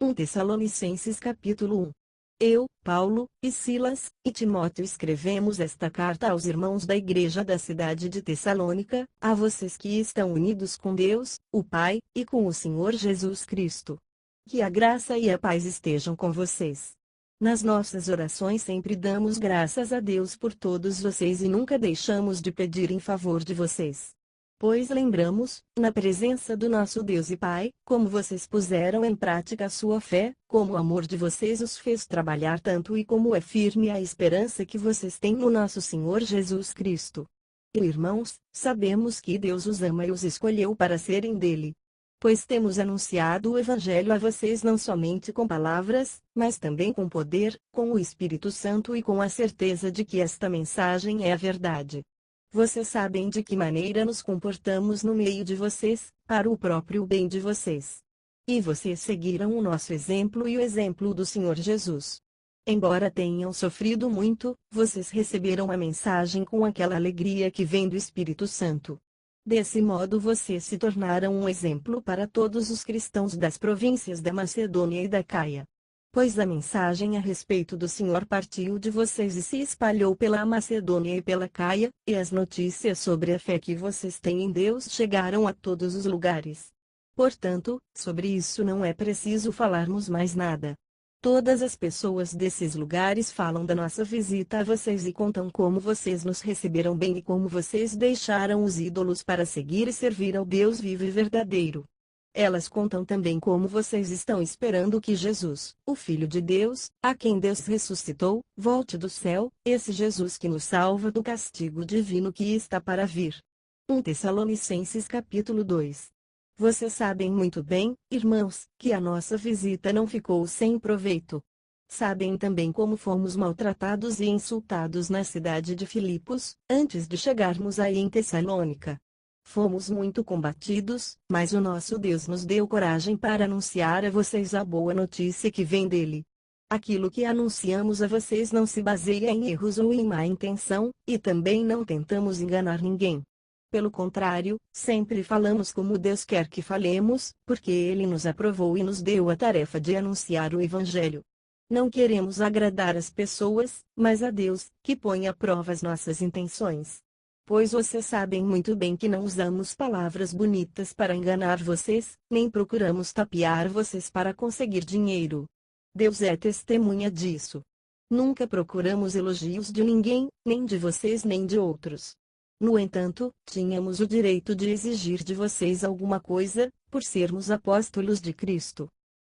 1 Tessalonicenses capítulo 1. Eu, Paulo, e Silas, e Timóteo escrevemos esta carta aos irmãos da igreja da cidade de Tessalônica, a vocês que estão unidos com Deus, o Pai, e com o Senhor Jesus Cristo. Que a graça e a paz estejam com vocês. Nas nossas orações sempre damos graças a Deus por todos vocês e nunca deixamos de pedir em favor de vocês. Pois lembramos, na presença do nosso Deus e Pai, como vocês puseram em prática a sua fé, como o amor de vocês os fez trabalhar tanto e como é firme a esperança que vocês têm no nosso Senhor Jesus Cristo. E irmãos, sabemos que Deus os ama e os escolheu para serem dele. Pois temos anunciado o Evangelho a vocês não somente com palavras, mas também com poder, com o Espírito Santo e com a certeza de que esta mensagem é a verdade. Vocês sabem de que maneira nos comportamos no meio de vocês, para o próprio bem de vocês. E vocês seguiram o nosso exemplo e o exemplo do Senhor Jesus. Embora tenham sofrido muito, vocês receberam a mensagem com aquela alegria que vem do Espírito Santo. Desse modo vocês se tornaram um exemplo para todos os cristãos das províncias da Macedônia e da Caia. Pois a mensagem a respeito do Senhor partiu de vocês e se espalhou pela Macedônia e pela Caia, e as notícias sobre a fé que vocês têm em Deus chegaram a todos os lugares. Portanto, sobre isso não é preciso falarmos mais nada. Todas as pessoas desses lugares falam da nossa visita a vocês e contam como vocês nos receberam bem e como vocês deixaram os ídolos para seguir e servir ao Deus vivo e verdadeiro. Elas contam também como vocês estão esperando que Jesus, o Filho de Deus, a quem Deus ressuscitou, volte do céu, esse Jesus que nos salva do castigo divino que está para vir. 1 Tessalonicenses capítulo 2. Vocês sabem muito bem, irmãos, que a nossa visita não ficou sem proveito. Sabem também como fomos maltratados e insultados na cidade de Filipos, antes de chegarmos aí em Tessalônica. Fomos muito combatidos, mas o nosso Deus nos deu coragem para anunciar a vocês a boa notícia que vem dele. Aquilo que anunciamos a vocês não se baseia em erros ou em má intenção, e também não tentamos enganar ninguém. Pelo contrário, sempre falamos como Deus quer que falemos, porque Ele nos aprovou e nos deu a tarefa de anunciar o Evangelho. Não queremos agradar as pessoas, mas a Deus, que põe à prova as nossas intenções. Pois vocês sabem muito bem que não usamos palavras bonitas para enganar vocês, nem procuramos tapear vocês para conseguir dinheiro. Deus é testemunha disso. Nunca procuramos elogios de ninguém, nem de vocês nem de outros. No entanto, tínhamos o direito de exigir de vocês alguma coisa, por sermos apóstolos de Cristo.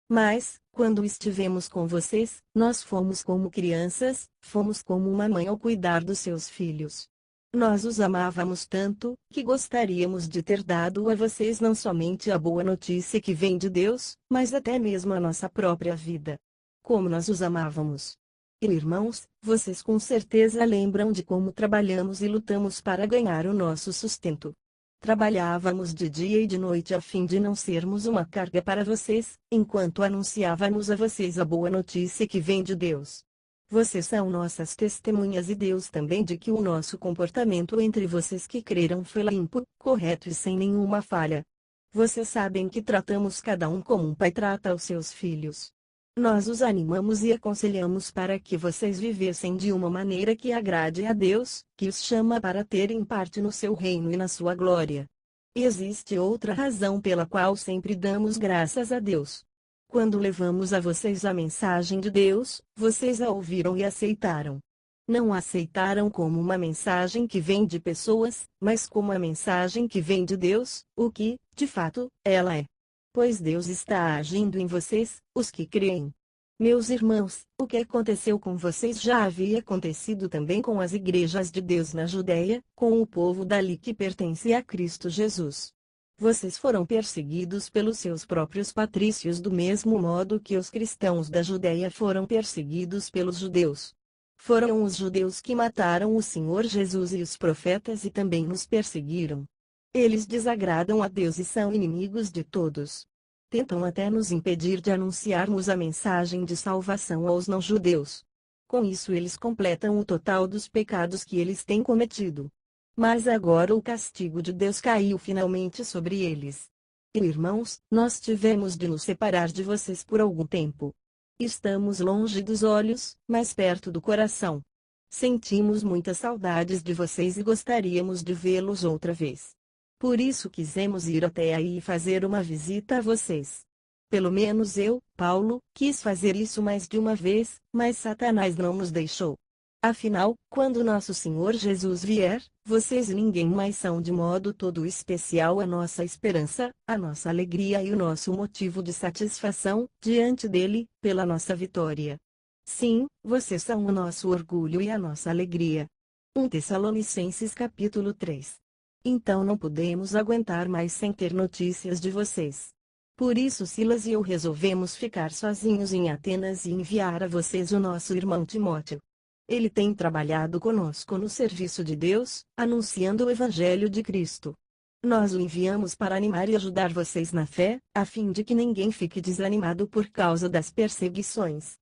Mas, quando estivemos com vocês, nós fomos como crianças, fomos como uma mãe ao cuidar dos seus filhos. Nós os amávamos tanto, que gostaríamos de ter dado a vocês não somente a boa notícia que vem de Deus, mas até mesmo a nossa própria vida. Como nós os amávamos! E irmãos, vocês com certeza lembram de como trabalhamos e lutamos para ganhar o nosso sustento. Trabalhávamos de dia e de noite a fim de não sermos uma carga para vocês, enquanto anunciávamos a vocês a boa notícia que vem de Deus. Vocês são nossas testemunhas e Deus também de que o nosso comportamento entre vocês que creram foi limpo, correto e sem nenhuma falha. Vocês sabem que tratamos cada um como um pai trata os seus filhos. Nós os animamos e aconselhamos para que vocês vivessem de uma maneira que agrade a Deus, que os chama para terem parte no seu reino e na sua glória. Existe outra razão pela qual sempre damos graças a Deus. Quando levamos a vocês a mensagem de Deus, vocês a ouviram e aceitaram. Não a aceitaram como uma mensagem que vem de pessoas, mas como a mensagem que vem de Deus, o que, de fato, ela é. Pois Deus está agindo em vocês, os que creem. Meus irmãos, o que aconteceu com vocês já havia acontecido também com as igrejas de Deus na Judéia, com o povo dali que pertence a Cristo Jesus. Vocês foram perseguidos pelos seus próprios patrícios do mesmo modo que os cristãos da Judéia foram perseguidos pelos judeus. Foram os judeus que mataram o Senhor Jesus e os profetas e também nos perseguiram. Eles desagradam a Deus e são inimigos de todos. Tentam até nos impedir de anunciarmos a mensagem de salvação aos não-judeus. Com isso eles completam o total dos pecados que eles têm cometido. Mas agora o castigo de Deus caiu finalmente sobre eles. E irmãos, nós tivemos de nos separar de vocês por algum tempo. Estamos longe dos olhos, mas perto do coração. Sentimos muitas saudades de vocês e gostaríamos de vê-los outra vez. Por isso quisemos ir até aí e fazer uma visita a vocês. Pelo menos eu, Paulo, quis fazer isso mais de uma vez, mas Satanás não nos deixou. Afinal, quando nosso Senhor Jesus vier, vocês e ninguém mais são de modo todo especial a nossa esperança, a nossa alegria e o nosso motivo de satisfação, diante dele, pela nossa vitória. Sim, vocês são o nosso orgulho e a nossa alegria. 1 Tessalonicenses capítulo 3. Então não podemos aguentar mais sem ter notícias de vocês. Por isso Silas e eu resolvemos ficar sozinhos em Atenas e enviar a vocês o nosso irmão Timóteo. Ele tem trabalhado conosco no serviço de Deus, anunciando o Evangelho de Cristo. Nós o enviamos para animar e ajudar vocês na fé, a fim de que ninguém fique desanimado por causa das perseguições.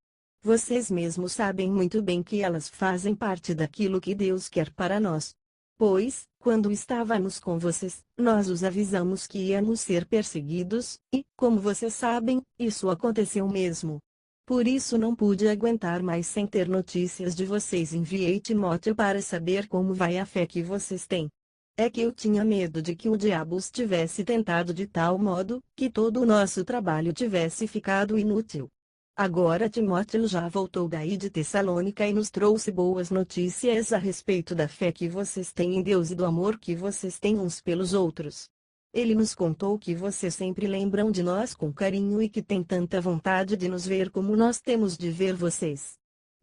Vocês mesmos sabem muito bem que elas fazem parte daquilo que Deus quer para nós. Pois, quando estávamos com vocês, nós os avisamos que íamos ser perseguidos, e, como vocês sabem, isso aconteceu mesmo. Por isso não pude aguentar mais sem ter notícias de vocês. Enviei Timóteo para saber como vai a fé que vocês têm. É que eu tinha medo de que o diabo os tivesse tentado de tal modo, que todo o nosso trabalho tivesse ficado inútil. Agora Timóteo já voltou daí de Tessalônica e nos trouxe boas notícias a respeito da fé que vocês têm em Deus e do amor que vocês têm uns pelos outros. Ele nos contou que vocês sempre lembram de nós com carinho e que têm tanta vontade de nos ver como nós temos de ver vocês.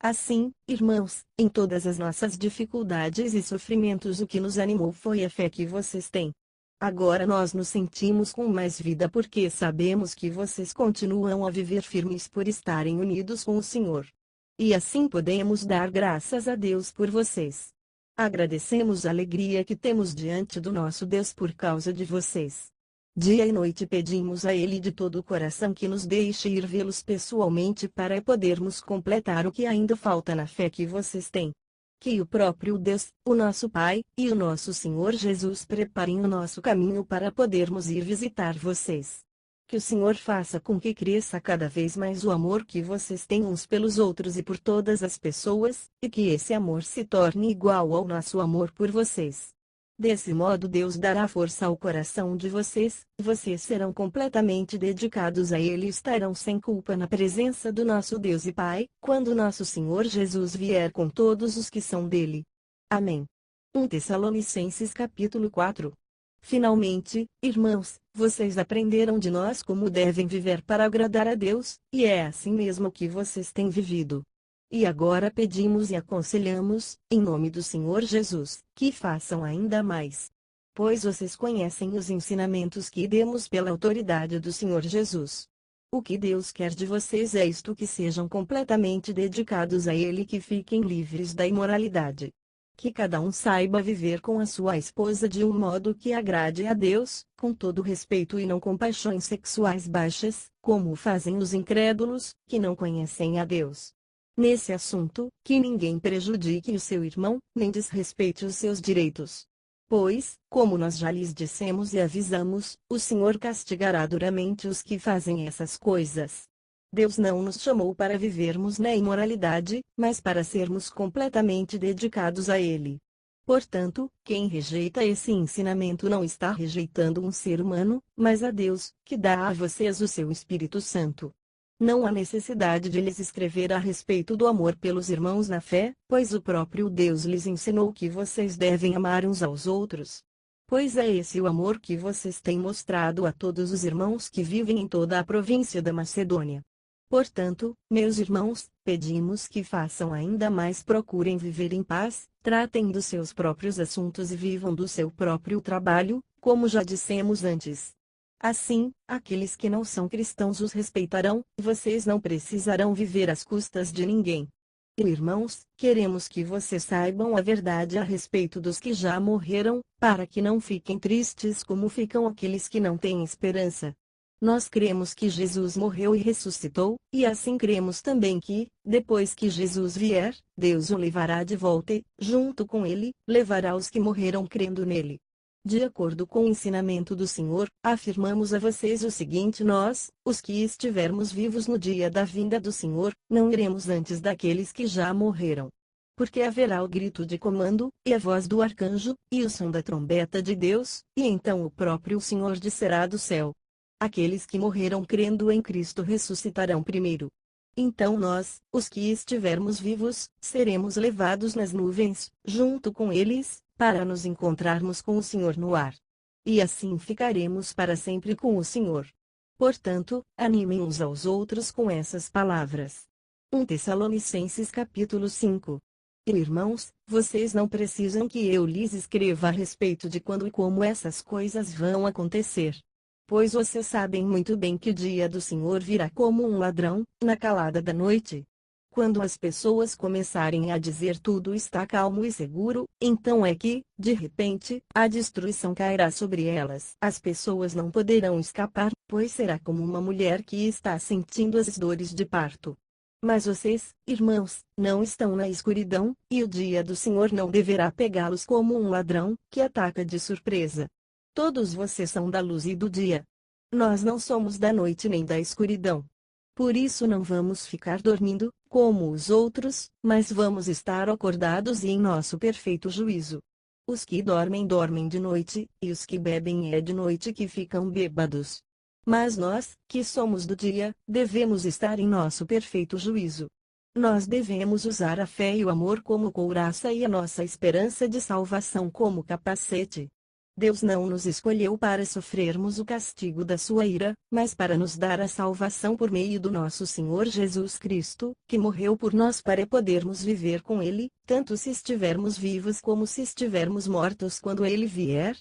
Assim, irmãos, em todas as nossas dificuldades e sofrimentos o que nos animou foi a fé que vocês têm. Agora nós nos sentimos com mais vida porque sabemos que vocês continuam a viver firmes por estarem unidos com o Senhor. E assim podemos dar graças a Deus por vocês. Agradecemos a alegria que temos diante do nosso Deus por causa de vocês. Dia e noite pedimos a Ele de todo o coração que nos deixe ir vê-los pessoalmente para podermos completar o que ainda falta na fé que vocês têm. Que o próprio Deus, o nosso Pai, e o nosso Senhor Jesus preparem o nosso caminho para podermos ir visitar vocês. Que o Senhor faça com que cresça cada vez mais o amor que vocês têm uns pelos outros e por todas as pessoas, e que esse amor se torne igual ao nosso amor por vocês. Desse modo Deus dará força ao coração de vocês serão completamente dedicados a Ele e estarão sem culpa na presença do nosso Deus e Pai, quando nosso Senhor Jesus vier com todos os que são dele. Amém. 1 Tessalonicenses capítulo 4. Finalmente, irmãos, vocês aprenderam de nós como devem viver para agradar a Deus, e é assim mesmo que vocês têm vivido. E agora pedimos e aconselhamos, em nome do Senhor Jesus, que façam ainda mais. Pois vocês conhecem os ensinamentos que demos pela autoridade do Senhor Jesus. O que Deus quer de vocês é isto: que sejam completamente dedicados a Ele e que fiquem livres da imoralidade. Que cada um saiba viver com a sua esposa de um modo que agrade a Deus, com todo respeito e não com paixões sexuais baixas, como fazem os incrédulos, que não conhecem a Deus. Nesse assunto, que ninguém prejudique o seu irmão, nem desrespeite os seus direitos. Pois, como nós já lhes dissemos e avisamos, o Senhor castigará duramente os que fazem essas coisas. Deus não nos chamou para vivermos na imoralidade, mas para sermos completamente dedicados a Ele. Portanto, quem rejeita esse ensinamento não está rejeitando um ser humano, mas a Deus, que dá a vocês o seu Espírito Santo. Não há necessidade de lhes escrever a respeito do amor pelos irmãos na fé, pois o próprio Deus lhes ensinou que vocês devem amar uns aos outros. Pois é esse o amor que vocês têm mostrado a todos os irmãos que vivem em toda a província da Macedônia. Portanto, meus irmãos, pedimos que façam ainda mais, procurem viver em paz, tratem dos seus próprios assuntos e vivam do seu próprio trabalho, como já dissemos antes. Assim, aqueles que não são cristãos os respeitarão, e vocês não precisarão viver às custas de ninguém. E irmãos, queremos que vocês saibam a verdade a respeito dos que já morreram, para que não fiquem tristes como ficam aqueles que não têm esperança. Nós cremos que Jesus morreu e ressuscitou, e assim cremos também que, depois que Jesus vier, Deus o levará de volta e, junto com ele, levará os que morreram crendo nele. De acordo com o ensinamento do Senhor, afirmamos a vocês o seguinte: nós, os que estivermos vivos no dia da vinda do Senhor, não iremos antes daqueles que já morreram. Porque haverá o grito de comando, e a voz do arcanjo, e o som da trombeta de Deus, e então o próprio Senhor descerá do céu. Aqueles que morreram crendo em Cristo ressuscitarão primeiro. Então nós, os que estivermos vivos, seremos levados nas nuvens, junto com eles, para nos encontrarmos com o Senhor no ar. E assim ficaremos para sempre com o Senhor. Portanto, animem uns aos outros com essas palavras. 1 Tessalonicenses capítulo 5. Irmãos, vocês não precisam que eu lhes escreva a respeito de quando e como essas coisas vão acontecer. Pois vocês sabem muito bem que o dia do Senhor virá como um ladrão, na calada da noite. Quando as pessoas começarem a dizer tudo está calmo e seguro, então é que, de repente, a destruição cairá sobre elas. As pessoas não poderão escapar, pois será como uma mulher que está sentindo as dores de parto. Mas vocês, irmãos, não estão na escuridão, e o dia do Senhor não deverá pegá-los como um ladrão, que ataca de surpresa. Todos vocês são da luz e do dia. Nós não somos da noite nem da escuridão. Por isso não vamos ficar dormindo, como os outros, mas vamos estar acordados e em nosso perfeito juízo. Os que dormem dormem de noite, e os que bebem é de noite que ficam bêbados. Mas nós, que somos do dia, devemos estar em nosso perfeito juízo. Nós devemos usar a fé e o amor como couraça e a nossa esperança de salvação como capacete. Deus não nos escolheu para sofrermos o castigo da sua ira, mas para nos dar a salvação por meio do nosso Senhor Jesus Cristo, que morreu por nós para podermos viver com Ele, tanto se estivermos vivos como se estivermos mortos quando Ele vier.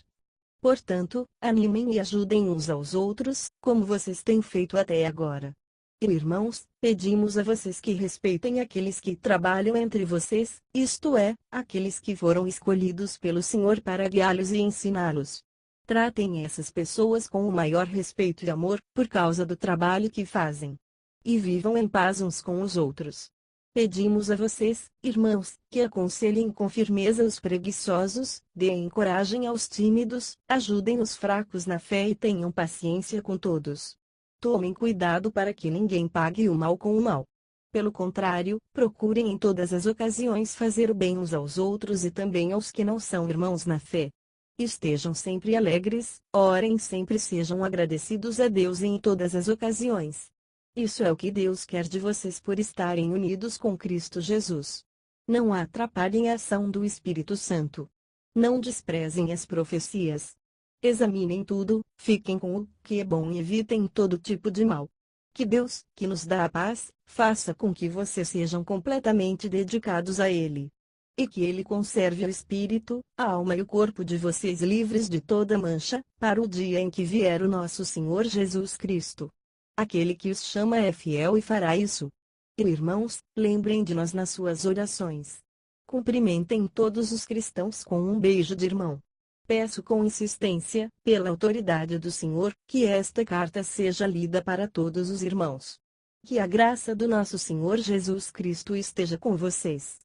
Portanto, animem e ajudem uns aos outros, como vocês têm feito até agora. E irmãos, pedimos a vocês que respeitem aqueles que trabalham entre vocês, isto é, aqueles que foram escolhidos pelo Senhor para guiá-los e ensiná-los. Tratem essas pessoas com o maior respeito e amor, por causa do trabalho que fazem. E vivam em paz uns com os outros. Pedimos a vocês, irmãos, que aconselhem com firmeza os preguiçosos, deem coragem aos tímidos, ajudem os fracos na fé e tenham paciência com todos. Tomem cuidado para que ninguém pague o mal com o mal. Pelo contrário, procurem em todas as ocasiões fazer o bem uns aos outros e também aos que não são irmãos na fé. Estejam sempre alegres, orem sempre e sejam agradecidos a Deus em todas as ocasiões. Isso é o que Deus quer de vocês por estarem unidos com Cristo Jesus. Não atrapalhem a ação do Espírito Santo. Não desprezem as profecias. Examinem tudo, fiquem com o que é bom e evitem todo tipo de mal. Que Deus, que nos dá a paz, faça com que vocês sejam completamente dedicados a Ele. E que Ele conserve o espírito, a alma e o corpo de vocês livres de toda mancha, para o dia em que vier o nosso Senhor Jesus Cristo. Aquele que os chama é fiel e fará isso. E irmãos, lembrem de nós nas suas orações. Cumprimentem todos os cristãos com um beijo de irmão. Peço com insistência, pela autoridade do Senhor, que esta carta seja lida para todos os irmãos. Que a graça do nosso Senhor Jesus Cristo esteja com vocês.